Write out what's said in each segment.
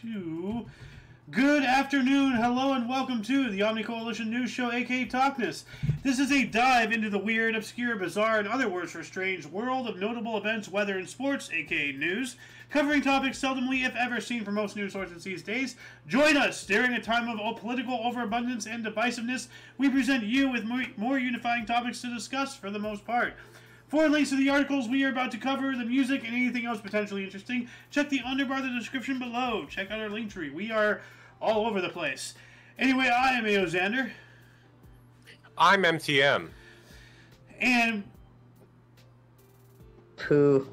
2. Good afternoon, hello, and welcome to the Omni Coalition News Show, aka TOCNS. This is a dive into the weird, obscure, bizarre, and other words for strange world of notable events, weather, and sports, aka news, covering topics seldomly, if ever, seen from most news sources these days. Join us during a time of political overabundance and divisiveness. We present you with more unifying topics to discuss for the most part. For links to the articles we are about to cover, the music, and anything else potentially interesting, check the underbar of the description below. Check out our link tree. We are all over the place. Anyway, I am A.O. Xander. I'm MTM. And... Pooh.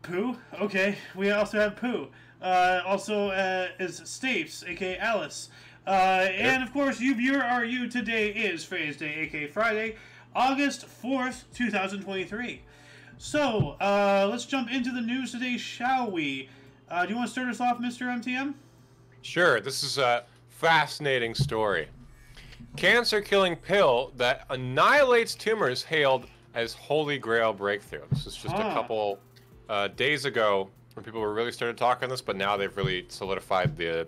Pooh? Okay. We also have Pooh. Also is Stapes, a.k.a. Alice. And of course, you viewer are you. Today is Phrase Day, a.k.a. Friday, August 4th, 2023. So, let's jump into the news today, shall we? Do you want to start us off, Mr. MTM? Sure, this is a fascinating story. Cancer-killing pill that annihilates tumors hailed as Holy Grail breakthrough. This is just a couple days ago when people were really started talking this, but now they've really solidified the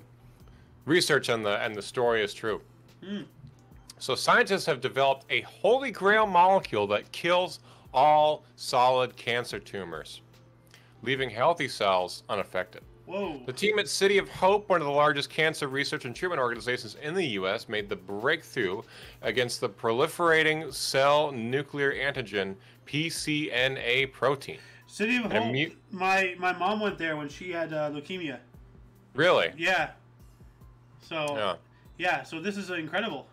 research and the story is true. So scientists have developed a Holy Grail molecule that kills all solid cancer tumors, leaving healthy cells unaffected. Whoa. The team at City of Hope, one of the largest cancer research and treatment organizations in the U.S., made the breakthrough against the proliferating cell nuclear antigen PCNA protein. City of Hope, my mom went there when she had leukemia. Really? Yeah. So, yeah, so this is incredible.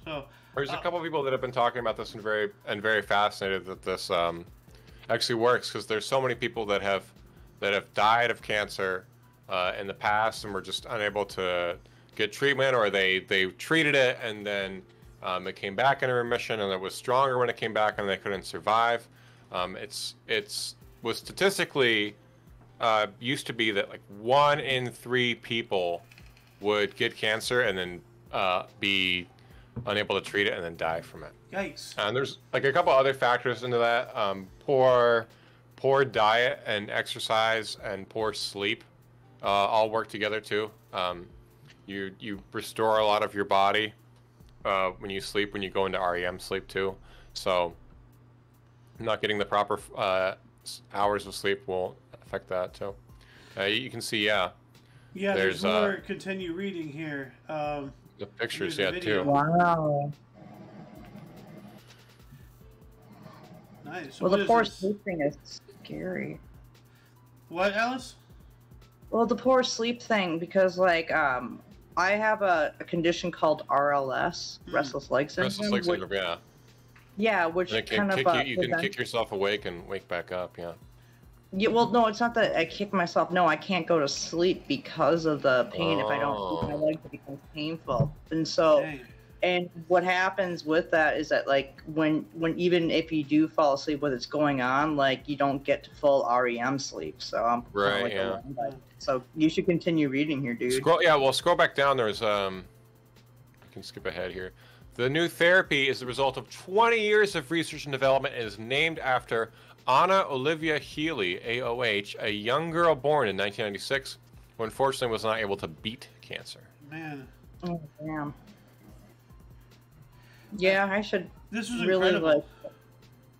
So there's a couple of people that have been talking about this and very fascinated that this actually works, because there's so many people that have died of cancer in the past and were just unable to get treatment, or they treated it and then it came back in a remission and it was stronger when it came back and they couldn't survive. It was statistically used to be that like 1 in 3 people would get cancer and then be unable to treat it and then die from it. Yikes. And there's like a couple other factors into that. Poor diet and exercise and poor sleep all work together too. You restore a lot of your body when you sleep, when you go into REM sleep too. So not getting the proper hours of sleep will affect that too. You can see, yeah, there's more. Continue reading here. The pictures, too. Wow. Nice. So well, the poor sleep thing is scary. What, Alice? Well, the poor sleep thing, because like I have a condition called RLS, restless leg syndrome. Restless leg syndrome, yeah. Yeah, which and it kind of you can kick yourself awake and wake back up, yeah. Yeah, well, no, it's not that I kick myself. No, I can't go to sleep because of the pain. If I don't keep my legs, it becomes painful. And so, and what happens with that is that, like, when even if you do fall asleep with it's going on, like, you don't get to full REM sleep. So I'm right, like so you should continue reading here, dude. Scroll back down. There's I can skip ahead here. The new therapy is the result of 20 years of research and development and is named after Anna Olivia Healy, AOH, a young girl born in 1996, who unfortunately was not able to beat cancer. Man. Oh, damn. Yeah, I should. This was really incredible.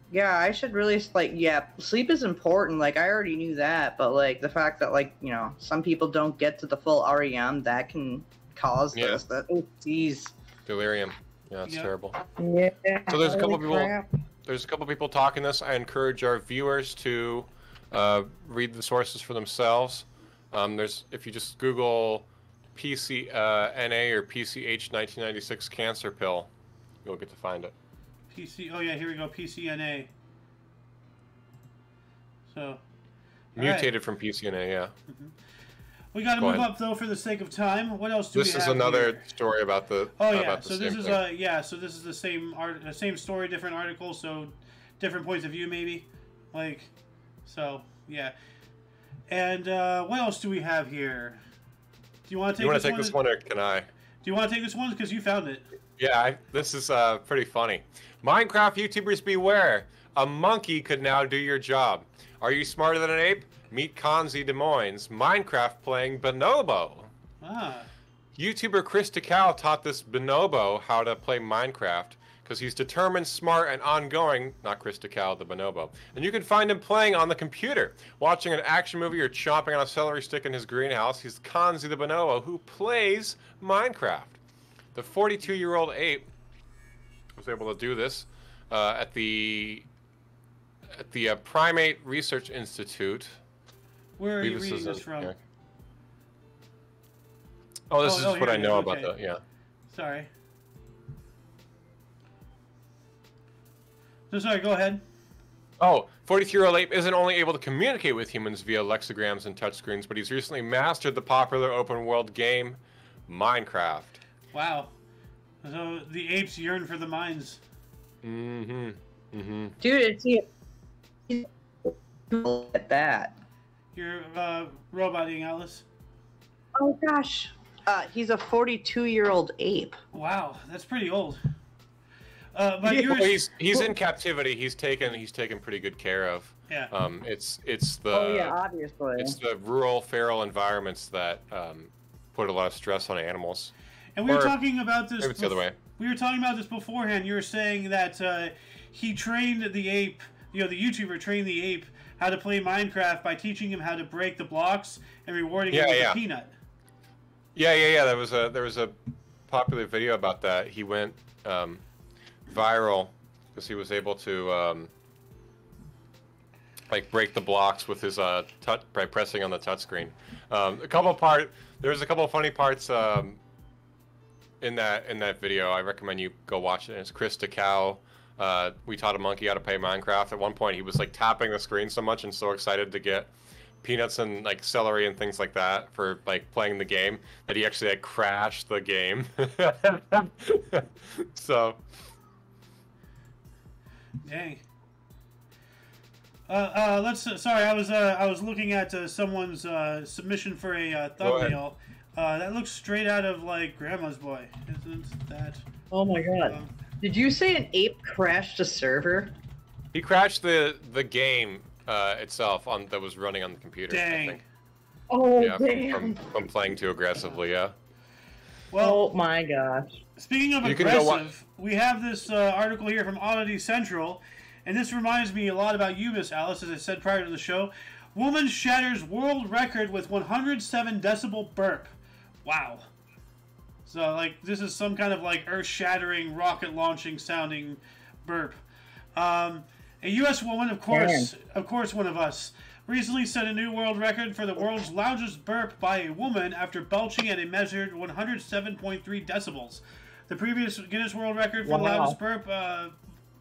Yeah, I should really sleep is important. Like, I already knew that, but like the fact that, like, you know, some people don't get to the full REM, that can cause this. That, oh, geez. Delirium. Yeah, it's terrible. Yeah. So there's a couple people. There's a couple people talking this. I encourage our viewers to read the sources for themselves. If you just Google PCNA or PCH 1996 cancer pill, you'll get to find it. Oh yeah, here we go. PCNA. So mutated from PCNA, yeah. We got to move up though for the sake of time. What else do we have? This is another story about the. Oh yeah, so this is so this is the same story, different article, so different points of view maybe, like, so yeah. And what else do we have here? Do you want to take this one or can I? Do you want to take this one because you found it? Yeah, this is pretty funny. Minecraft YouTubers beware! A monkey could now do your job. Are you smarter than an ape? Meet Kanzi Des Moines, Minecraft playing bonobo. Ah. YouTuber Chris DeCal taught this bonobo how to play Minecraft because he's determined, smart, and ongoing. Not Chris DeCal, the bonobo. And you can find him playing on the computer, watching an action movie or chomping on a celery stick in his greenhouse. He's Kanzi the bonobo who plays Minecraft. The 42-year-old ape was able to do this at the Primate Research Institute. Where are you reading this from? Here. Oh, this is what I know about the, Sorry. So sorry, go ahead. Oh, 43-year-old ape isn't only able to communicate with humans via lexicograms and touchscreens, but he's recently mastered the popular open-world game, Minecraft. Wow. So the apes yearn for the mines. Mm-hmm. Mm-hmm. Dude, look at that. You're roboting, Alice. Oh gosh. He's a 42-year-old ape. Wow, that's pretty old. But he's in captivity. He's taken pretty good care of. Yeah. It's the obviously. It's the rural feral environments that put a lot of stress on animals. And we were talking about this. Maybe it's the other way. We were talking about this beforehand. You were saying that he trained the ape. The YouTuber trained the ape how to play Minecraft by teaching him how to break the blocks and rewarding him with a peanut. Yeah. There was a popular video about that. He went viral because he was able to like break the blocks with his touch by pressing on the touchscreen. There was a couple of funny parts in that video. I recommend you go watch it. It's Chris DeCal. We taught a monkey how to play Minecraft. At one point, he was like tapping the screen so much and so excited to get peanuts and like celery and things like that for like playing the game that he actually like crashed the game. So. Dang. Sorry, I was looking at someone's submission for a thumbnail. That looks straight out of like Grandma's Boy. Isn't that? Oh my God! Did you say an ape crashed a server? He crashed the game itself that was running on the computer. Dang. I think. Oh yeah, damn! From playing too aggressively, yeah. Well, oh my gosh. Speaking of aggressive, we have this article here from Oddity Central, and this reminds me a lot about you, Miss Alice, as I said prior to the show. Woman shatters world record with 107 decibel burp. Wow. So, like, this is some kind of, like, earth-shattering, rocket-launching sounding burp. A U.S. woman, of course one of us, recently set a new world record for the world's loudest burp by a woman after belching at a measured 107.3 decibels. The previous Guinness World Record for the loudest burp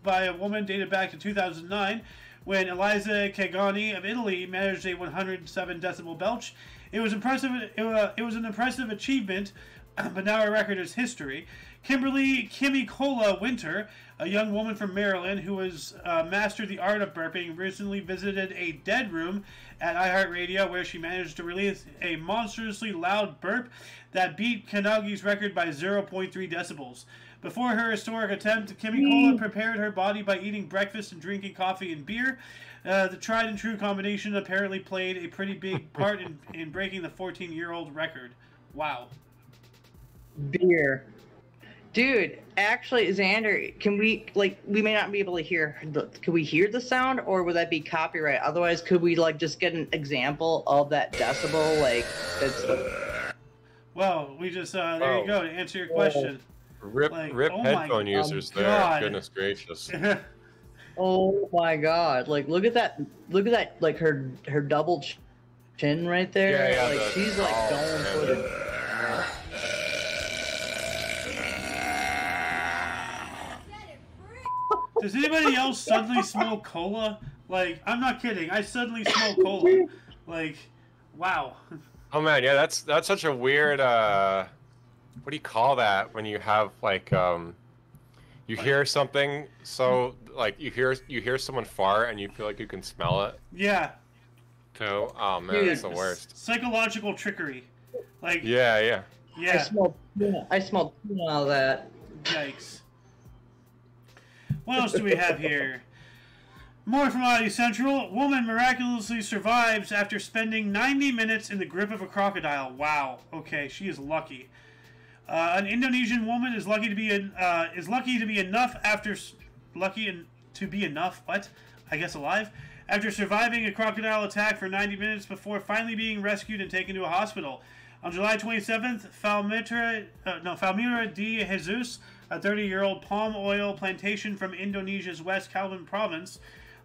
by a woman dated back to 2009, when Eliza Cagani of Italy managed a 107 decibel belch. It was impressive. It was an impressive achievement, but now our record is history. Kimmy Cola Winter, a young woman from Maryland who has mastered the art of burping, recently visited a dead room at iHeartRadio where she managed to release a monstrously loud burp that beat Kanagi's record by 0.3 decibels. Before her historic attempt, Kimmy Cola prepared her body by eating breakfast and drinking coffee and beer. The tried and true combination apparently played a pretty big part in breaking the 14-year-old record. Wow. Beer. Dude, actually, Xander, can we, like, we may not be able to hear, can we hear the sound, or would that be copyright? Otherwise, could we, like, just get an example of that decibel, like, that's... Well, we just, there you go, to answer your question. Rip headphone users there, goodness gracious. Oh my God, like, look at that, like, her double chin right there. Yeah, like, she's, like, going for the... Does anybody else suddenly smell cola? Like, I'm not kidding. I suddenly smell cola. Like, wow. Oh man, yeah, that's such a weird. What do you call that when you have like you hear something so like you hear someone fart and you feel like you can smell it? Yeah. So, oh man, it's the worst. Psychological trickery. Like. Yeah. I smelled all that. Yikes. What else do we have here? More from Oddity Central. Woman miraculously survives after spending 90 minutes in the grip of a crocodile. Wow. Okay, she is lucky. An Indonesian woman is lucky to be enough. What? I guess alive. After surviving a crocodile attack for 90 minutes before finally being rescued and taken to a hospital. On July 27th, Falmira de Jesus, a 30-year-old palm oil plantation from Indonesia's West Calvin province,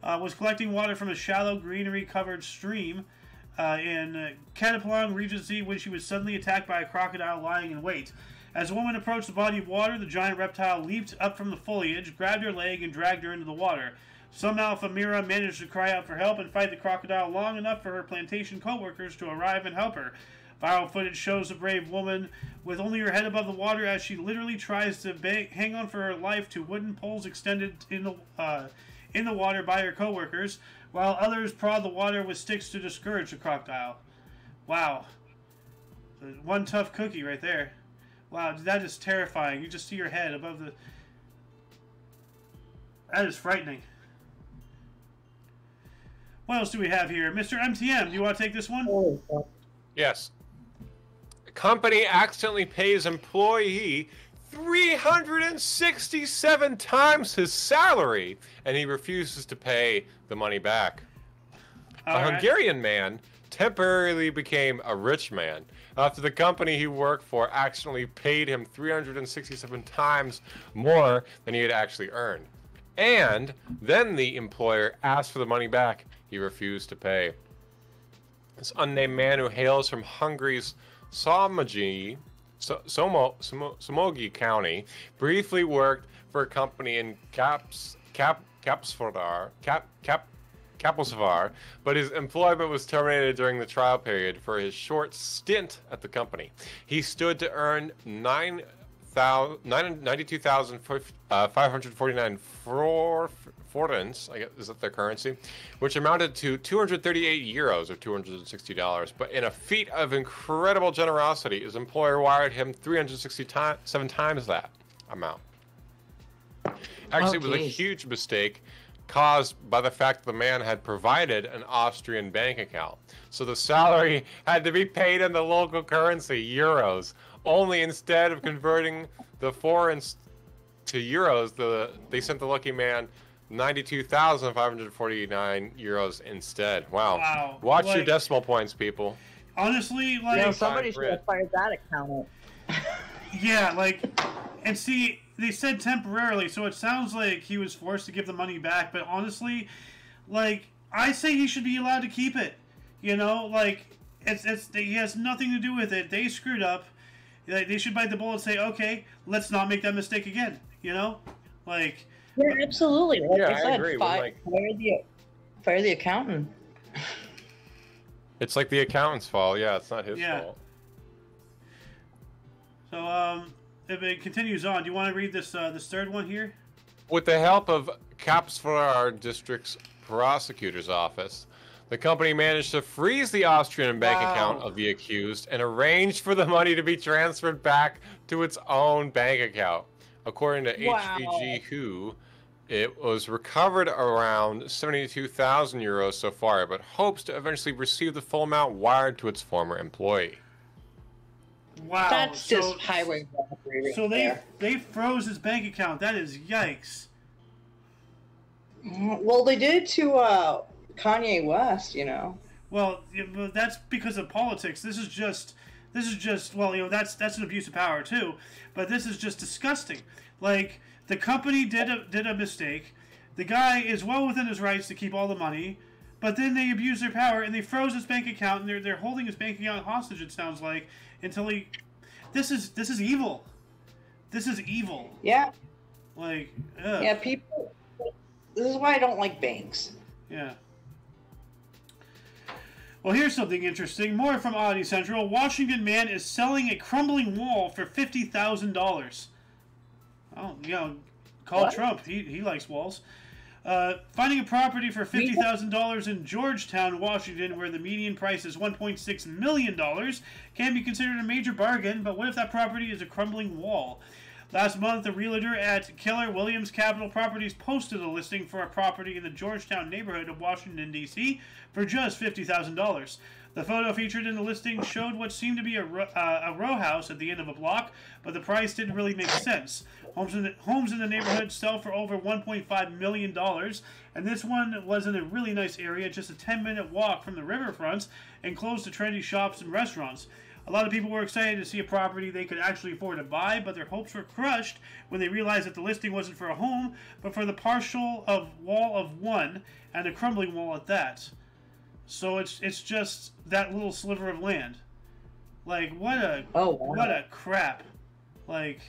was collecting water from a shallow greenery-covered stream in Katapulang Regency when she was suddenly attacked by a crocodile lying in wait. As the woman approached the body of water, the giant reptile leaped up from the foliage, grabbed her leg, and dragged her into the water. Somehow, Famira managed to cry out for help and fight the crocodile long enough for her plantation co-workers to arrive and help her. Viral footage shows a brave woman with only her head above the water as she literally tries to hang on for her life to wooden poles extended in the water by her co-workers, while others prod the water with sticks to discourage the crocodile. Wow. One tough cookie right there. Wow, that is terrifying. You just see your head above the... That is frightening. What else do we have here? Mr. MTM, do you want to take this one? Yes. A company accidentally pays employee 367 times his salary, and he refuses to pay the money back. Hungarian man temporarily became a rich man after the company he worked for accidentally paid him 367 times more than he had actually earned. And then the employer asked for the money back. He refused to pay. This unnamed man who hails from Hungary's Somogy County briefly worked for a company in Kaposvar, but his employment was terminated during the trial period for his short stint at the company. He stood to earn 92,549 florins, I guess, is that their currency, which amounted to 238 euros or $260. But in a feat of incredible generosity, his employer wired him 367 times that amount. Actually, it was a huge mistake caused by the fact that the man had provided an Austrian bank account. So the salary had to be paid in the local currency, euros. Only instead of converting the forints to euros, they sent the lucky man 92,549 euros instead. Wow. Watch your decimal points, people. Honestly, like... Yeah, somebody should have fired that accountant. Yeah, like... And see, they said temporarily, so it sounds like he was forced to give the money back, but honestly, like, I say he should be allowed to keep it. You know, like, he has nothing to do with it. They screwed up. They should bite the bullet and say, okay, let's not make that mistake again. You know? Like... Yeah, absolutely. Like I said, I agree. fire the accountant. It's like the accountant's fault. Yeah, it's not his fault. So, if it continues on, do you want to read this third one here? With the help of Kapsvarar District's prosecutor's office, the company managed to freeze the Austrian bank account of the accused and arranged for the money to be transferred back to its own bank account. According to HVG Who, it was recovered around 72,000 euros so far, but hopes to eventually receive the full amount wired to its former employee. Wow. That's just highway robbery. So they froze his bank account. That is yikes. Well, they did to Kanye West, you know. Well, that's because of politics. This is just well, you know, that's an abuse of power too, but this is just disgusting. Like, the company did a mistake. The guy is well within his rights to keep all the money, but then they abused their power and they froze his bank account, and they're holding his bank account hostage, it sounds like, until he... This is evil. This is evil. Yeah. Like, ugh. Yeah, people... This is why I don't like banks. Yeah. Well, here's something interesting. More from Oddity Central. Washington man is selling a crumbling wall for $50,000. Oh, you know, call Trump. He likes walls. Finding a property for $50,000 in Georgetown, Washington, where the median price is $1.6 million, can be considered a major bargain, but what if that property is a crumbling wall? Last month, a realtor at Keller Williams Capital Properties posted a listing for a property in the Georgetown neighborhood of Washington, D.C. for just $50,000. The photo featured in the listing showed what seemed to be a row house at the end of a block, but the price didn't really make sense. Homes in the neighborhood sell for over $1.5 million, and this one was in a really nice area, just a 10-minute walk from the riverfronts and close to trendy shops and restaurants. A lot of people were excited to see a property they could actually afford to buy, but their hopes were crushed when they realized that the listing wasn't for a home, but for the partial wall of one, and a crumbling wall at that. So it's just that little sliver of land. Like, what a crap. Like,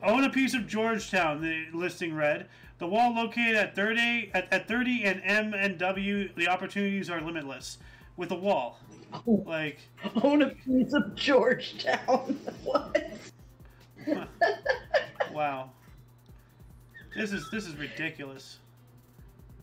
own a piece of Georgetown, the listing read. The wall located at 30 and M and W, the opportunities are limitless. With a wall. Like, own a piece of Georgetown. What? Wow. This is ridiculous.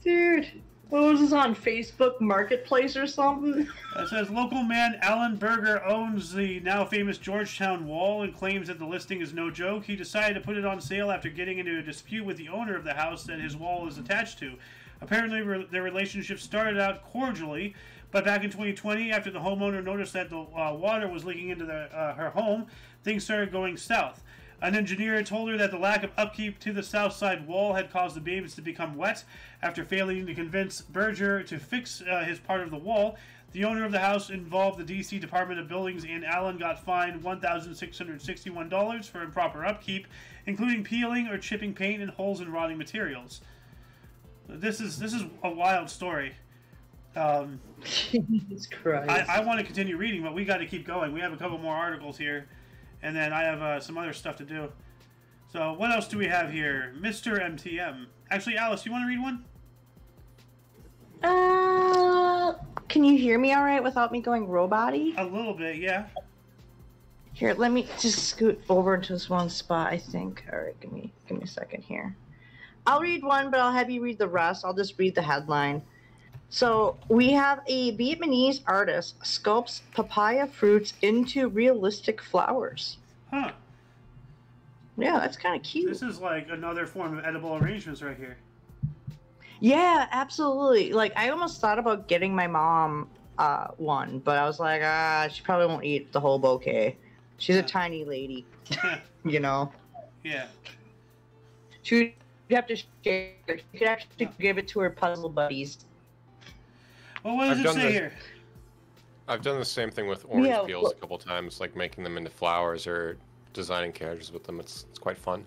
Dude, what was this on Facebook Marketplace or something? It says local man Alan Berger owns the now famous Georgetown Wall and claims that the listing is no joke. He decided to put it on sale after getting into a dispute with the owner of the house that his wall is attached to. Apparently, their relationship started out cordially, but back in 2020, after the homeowner noticed that the water was leaking into her home, things started going south. An engineer told her that the lack of upkeep to the south side wall had caused the beams to become wet. After failing to convince Berger to fix his part of the wall, the owner of the house involved the D.C. Department of Buildings, and Allen got fined $1,661 for improper upkeep, including peeling or chipping paint and holes in rotting materials. This is a wild story. Jesus Christ. I want to continue reading, but we got to keep going. We have a couple more articles here, and then I have some other stuff to do. So what else do we have here? Mr. MTM. Actually, Alice, you want to read one? Can you hear me all right without me going robot-y? A little bit, yeah. Here, let me just scoot over into this one spot, I think. All right, give me a second here. I'll read one, but I'll have you read the rest. I'll just read the headline. So we have a Vietnamese artist sculpts papaya fruits into realistic flowers. Huh. Yeah, that's kind of cute. This is like another form of edible arrangements right here. Yeah, absolutely. Like, I almost thought about getting my mom one, but I was like, she probably won't eat the whole bouquet. She's a tiny lady, you know? Yeah. She'd have to share. She could actually give it to her puzzle buddies. Well, what does it say here? I've done the same thing with orange peels a couple times, like making them into flowers or designing characters with them. It's quite fun.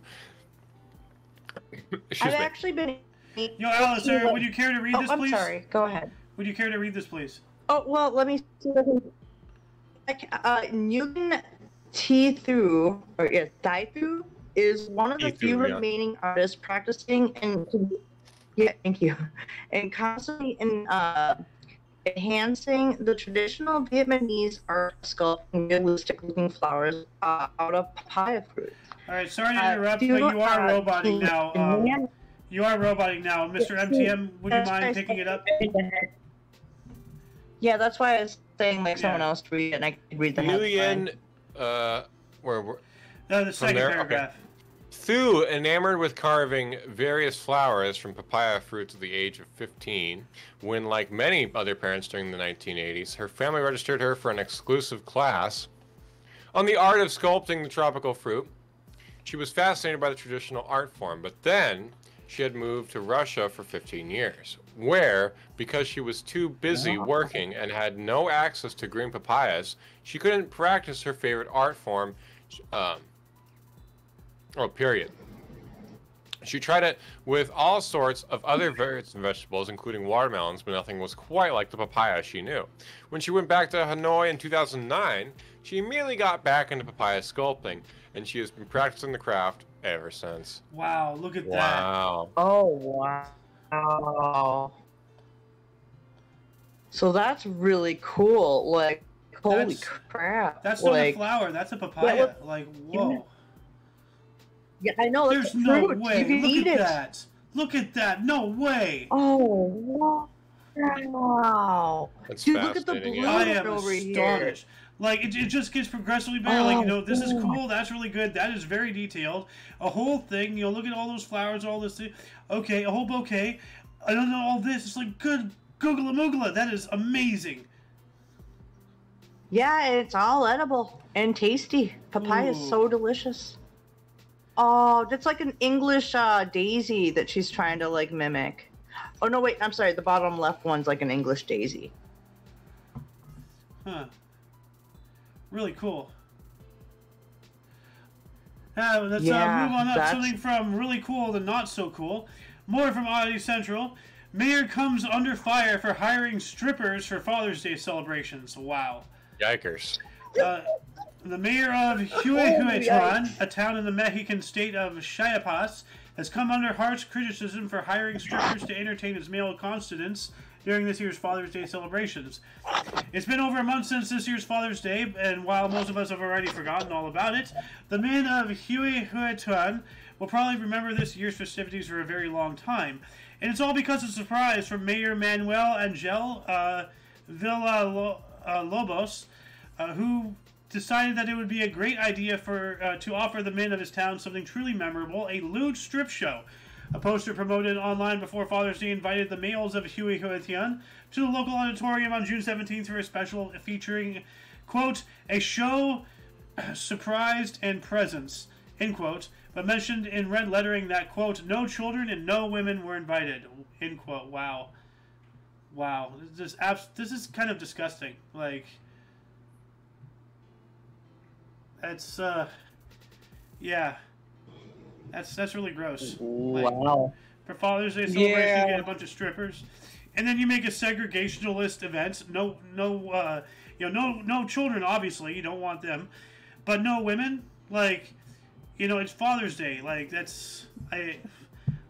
I've actually been... Yo, Alice, would you care to read this, please? I'm sorry. Go ahead. Would you care to read this, please? Oh, well, let me see. Nguyen Thi Thu is one of the few remaining artists practicing and constantly enhancing the traditional Vietnamese art sculpting realistic-looking flowers out of papaya fruit. All right, sorry to interrupt, but you are roboting now. You are roboting now. Mr. MTM, would you mind picking it up? Yeah, that's why I was saying someone else to read it, and I could read the headline. The second paragraph. Okay. Thu, enamored with carving various flowers from papaya fruits at the age of 15, when, like many other parents during the 1980s, her family registered her for an exclusive class on the art of sculpting the tropical fruit. She was fascinated by the traditional art form, but then she had moved to Russia for 15 years, where, because she was too busy working and had no access to green papayas, she couldn't practice her favorite art form, period. She tried it with all sorts of other fruits and vegetables, including watermelons, but nothing was quite like the papaya she knew. When she went back to Hanoi in 2009, she immediately got back into papaya sculpting, and she has been practicing the craft ever since. Wow, look at that. Wow. Oh, wow. So that's really cool. Like, holy crap. That's not a flower. That's a papaya. Like, whoa. Yeah, I know. There's no way. You can eat that. Look at that. No way. Oh, wow. That's Dude, look at the blue I am over astonished. here. Like, it just gets progressively better. Like, you know, this is cool. That's really good. That is very detailed. A whole thing. You know, look at all those flowers, all this thing. Okay, a whole bouquet. I don't know all this. It's like, good googla moogla. That is amazing. Yeah, it's all edible and tasty. Papaya is so delicious. Oh, that's like an English daisy that she's trying to, like, mimic. Oh, no, wait. I'm sorry. The bottom left one's like an English daisy. Huh. Really cool. Let's move on up. Something from really cool to not so cool. More from Oddity Central. Mayor comes under fire for hiring strippers for Father's Day celebrations. Wow. Yikers. The mayor of Huehuetlán, a town in the Mexican state of Chiapas, has come under harsh criticism for hiring strippers to entertain his male constituents during this year's Father's Day celebrations. It's been over a month since this year's Father's Day, and while most of us have already forgotten all about it, the men of Huehuetlán will probably remember this year's festivities for a very long time. And it's all because of a surprise from Mayor Manuel Angel Villalobos, who decided that it would be a great idea to offer the men of his town something truly memorable, a lewd strip show. A poster promoted online before Father's Day invited the males of Huehuetlán to the local auditorium on June 17th for a special featuring, quote, a show surprised and presents, end quote, but mentioned in red lettering that, quote, no children and no women were invited, end quote. Wow. Wow. This is kind of disgusting. Like, that's, yeah. That's really gross. Like, wow. For Father's Day celebration, you get a bunch of strippers, and then you make a segregationalist event. No children. Obviously, you don't want them, but no women. Like, you know, it's Father's Day. Like, that's I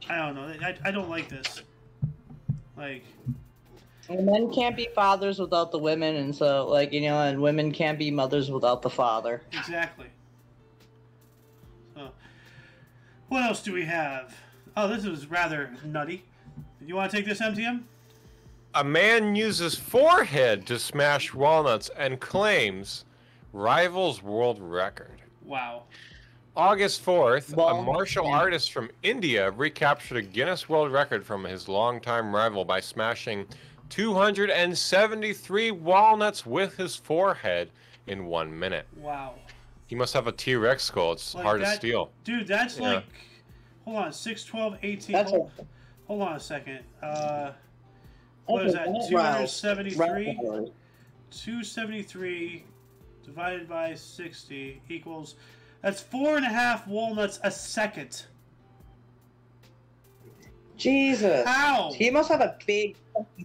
don't know. I don't like this. Like, and men can't be fathers without the women, and so, like, you know, and women can't be mothers without the father. Exactly. So, what else do we have? Oh, this is rather nutty. You want to take this, MTM? A man uses forehead to smash walnuts and claims rivals world record. Wow. August 4th, a martial artist from India recaptured a Guinness World Record from his longtime rival by smashing 273 walnuts with his forehead in 1 minute. Wow. He must have a T-Rex skull. It's like hard to steal. Dude, that's like... Hold on, 6, 12, 18... Hold on a second. What is that? 273? 273 divided by 60 equals... That's 4.5 walnuts a second. Jesus. How? He must have a big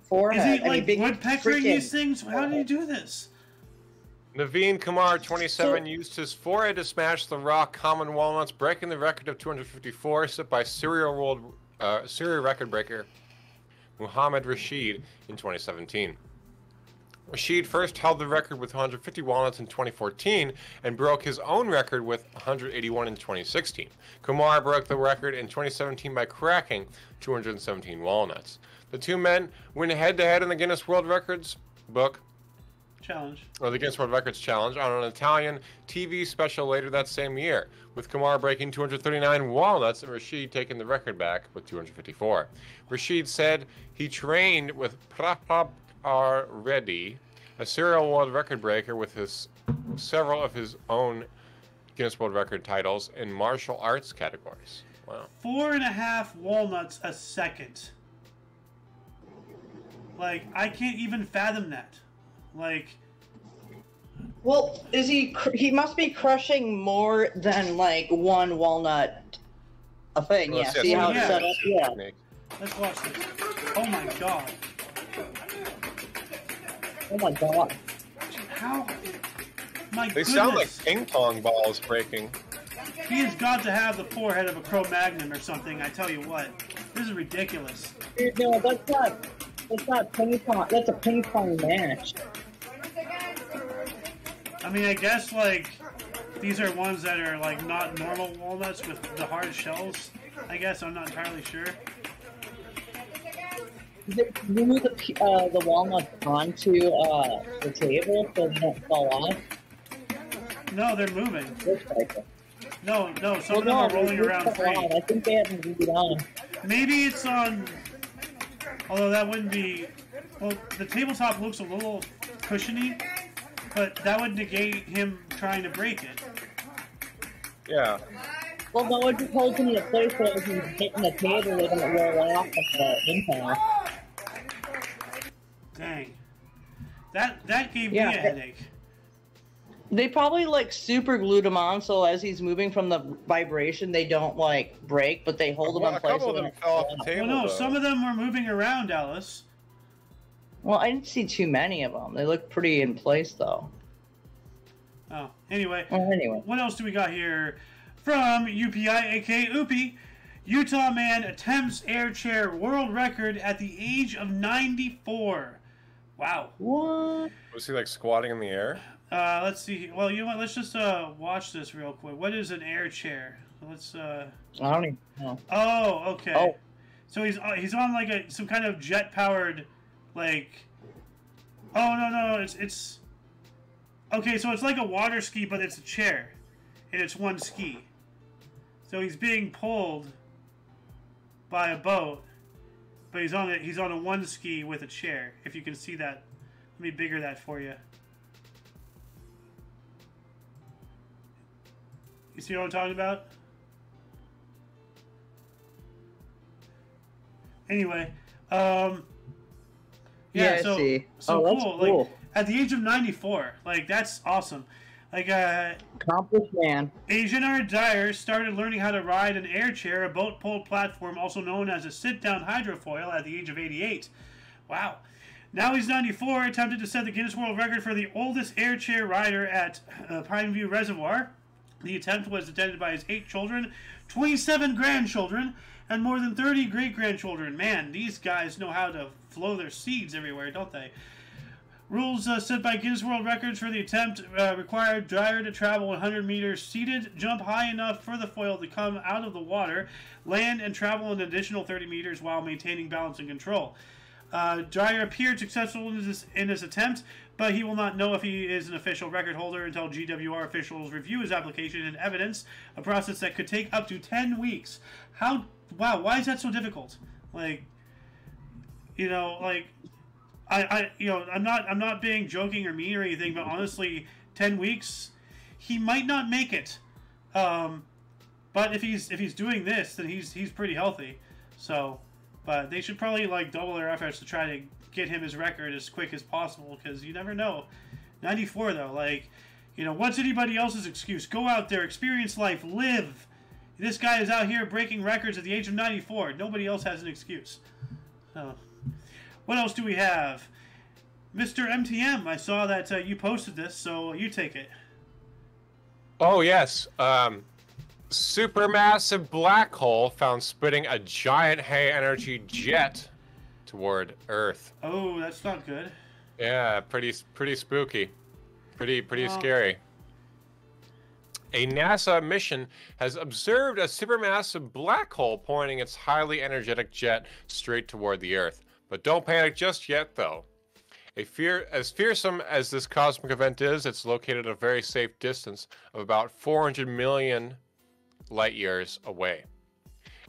forehead. Is he, like, woodpeckering these things? How did he do this? Naveen Kumar, 27, used his forehead to smash the raw common walnuts, breaking the record of 254 set by serial record breaker Muhammad Rashid in 2017. Rashid first held the record with 150 walnuts in 2014 and broke his own record with 181 in 2016. Kumar broke the record in 2017 by cracking 217 walnuts. The two men went head-to-head in the Guinness World Records book. Challenge. Or the Guinness World Records Challenge on an Italian TV special later that same year, with Kumar breaking 239 walnuts and Rashid taking the record back with 254. Rashid said he trained with Prabhat Reddy, a serial world record breaker with several of his own Guinness World Record titles in martial arts categories. Wow. 4.5 walnuts a second. Like, I can't even fathom that. Like, well, is he must be crushing more than, like, one walnut a thing. Well, yeah, see how it's set up? Yeah. Let's watch this. Oh my god. Oh my god. How? My They sound like ping pong balls breaking. He has got to have the forehead of a Cro-Magnon or something, I tell you what. This is ridiculous. Dude, no, that's not ping pong. That's a ping pong match. I mean, I guess, like, these are ones that are, like, not normal walnuts with the hard shells. I guess, I'm not entirely sure. They glue the walnuts onto the table so they don't fall off. No, they're moving. No, some of them no, are rolling around free. I think they haven't moved on. Maybe it's on... Although that wouldn't be... Well, the tabletop looks a little cushiony, but that would negate him trying to break it. Yeah. Well, no, it just holds him in a place where if he's hitting the table, they don't roll off of the impact. Dang. That gave me a headache. They probably, like, super glued him on, so as he's moving from the vibration, they don't, like, break, but they hold him in place. A couple of them fell off the table, Well, no, though. some of them were moving around, Alice. Well, I didn't see too many of them. They look pretty in place, though. Oh, anyway. Well, anyway. What else do we got here? From UPI, aka Oopie. Utah man attempts air chair world record at the age of 94. Wow. What? Was he, like, squatting in the air? Let's see. Well, you know what? Let's just watch this real quick. What is an air chair? Let's. I don't even know. Oh, okay. Oh. So he's on like some kind of jet powered, like. Oh no, it's. Okay, so it's like a water ski, but it's a chair, and it's one ski. So he's being pulled by a boat, but he's on a one ski with a chair. If you can see that, let me bigger that for you. You see what I'm talking about? Anyway, Yeah, I see. So that's cool. cool. Like at the age of 94, like that's awesome. Like Accomplished man. Agenard Dyer started learning how to ride an air chair, a boat-pulled platform, also known as a sit-down hydrofoil, at the age of 88. Wow. Now he's 94, attempted to set the Guinness World Record for the oldest air chair rider at Pineview Reservoir. The attempt was attended by his 8 children, 27 grandchildren, and more than 30 great-grandchildren. Man, these guys know how to flow their seeds everywhere, don't they? Rules set by Guinness World Records for the attempt required Dyer to travel 100 meters seated, jump high enough for the foil to come out of the water, land, and travel an additional 30 meters while maintaining balance and control. Dyer appeared successful in his attempt, but he will not know if he is an official record holder until GWR officials review his application and evidence, a process that could take up to 10 weeks. Wow, why is that so difficult? Like, you know, like, I'm not being joking or mean or anything, but honestly, 10 weeks, he might not make it. But if he's doing this, then he's pretty healthy. So, but they should probably like double their efforts to try to get him his record as quick as possible, because you never know. 94 though, like, you know, what's anybody else's excuse? Go out there, experience life, live. This guy is out here breaking records at the age of 94. Nobody else has an excuse. So, what else do we have? Mr. MTM, I saw that you posted this, so you take it. Oh, yes. Supermassive black hole found spitting a giant high-energy jet toward Earth. Oh, that's not good. Yeah, pretty spooky. Pretty scary. A NASA mission has observed a supermassive black hole pointing its highly energetic jet straight toward the Earth. But don't panic just yet, though. As fearsome as this cosmic event is, it's located at a very safe distance of about 400 million light years away.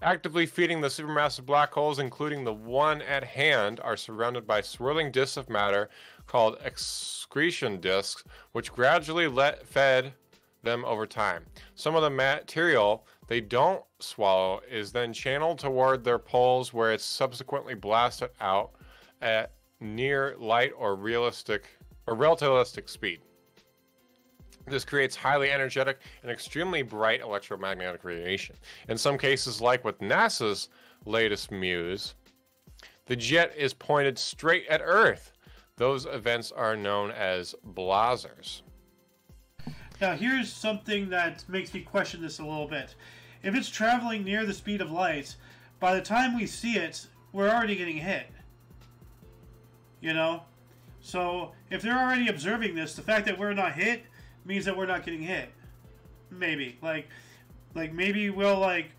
Actively feeding the supermassive black holes, including the one at hand, are surrounded by swirling disks of matter called excretion disks, which gradually fed them over time. Some of the material they don't swallow is then channeled toward their poles, where it's subsequently blasted out at near light or relativistic speed. This creates highly energetic and extremely bright electromagnetic radiation. In some cases, like with NASA's latest Muse, the jet is pointed straight at Earth. Those events are known as blazars. Now, here's something that makes me question this a little bit. If it's traveling near the speed of light, by the time we see it, we're already getting hit. You know? So, if they're already observing this, the fact that we're not hit means that we're not getting hit. Maybe. Like maybe we'll, like,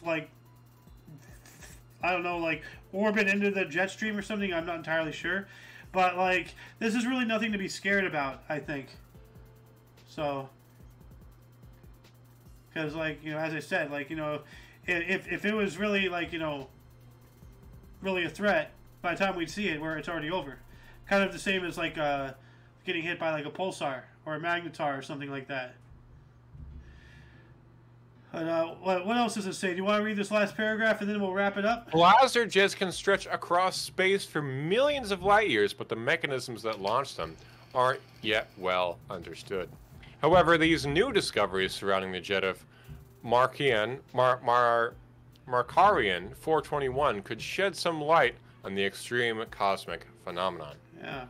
I don't know, like, orbit into the jet stream or something. I'm not entirely sure. But, like, this is really nothing to be scared about, I think. So, because like, you know, as I said, like, you know, if it was really like, you know, really a threat, by the time we'd see it, where it's already over. Kind of the same as like getting hit by like a pulsar or a magnetar or something like that. But what else does it say? Do you want to read this last paragraph and then we'll wrap it up? Blaster jets can stretch across space for millions of light years, but the mechanisms that launch them aren't yet well understood. However, these new discoveries surrounding the jet of Markarian 421 could shed some light on the extreme cosmic phenomenon. Yeah.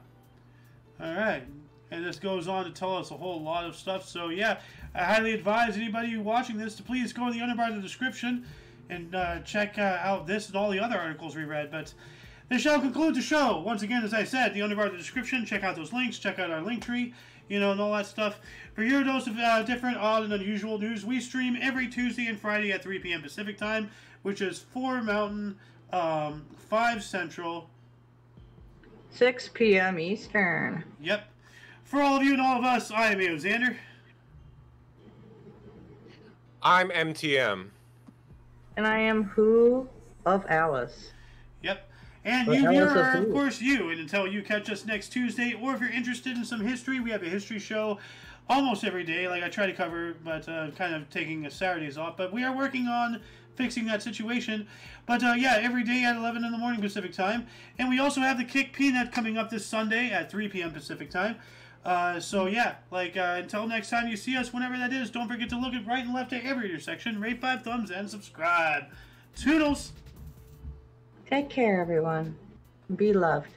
All right. And this goes on to tell us a whole lot of stuff. So, yeah, I highly advise anybody watching this to please go to the underbar of the description and check out this and all the other articles we read. But this shall conclude the show. Once again, as I said, the underbar of the description. Check out those links. Check out our link tree, you know, and all that stuff. For your dose of different, odd, and unusual news, we stream every Tuesday and Friday at 3 p.m. Pacific Time, which is 4 Mountain, 5 Central. 6 p.m. Eastern. Yep. For all of you and all of us, I am Xander. I'm MTM. And I am Who of Alice. Yep. And you here are, of course, you. And until you catch us next Tuesday, or if you're interested in some history, we have a history show almost every day, like I try to cover, but kind of taking Saturdays off. But we are working on fixing that situation. But yeah, every day at 11 in the morning Pacific Time. And we also have the Kick Peanut coming up this Sunday at 3 p.m. Pacific Time. So yeah, like until next time you see us, whenever that is, don't forget to look at right and left at every intersection, rate 5 thumbs, and subscribe. Toodles! Take care, everyone. Be loved.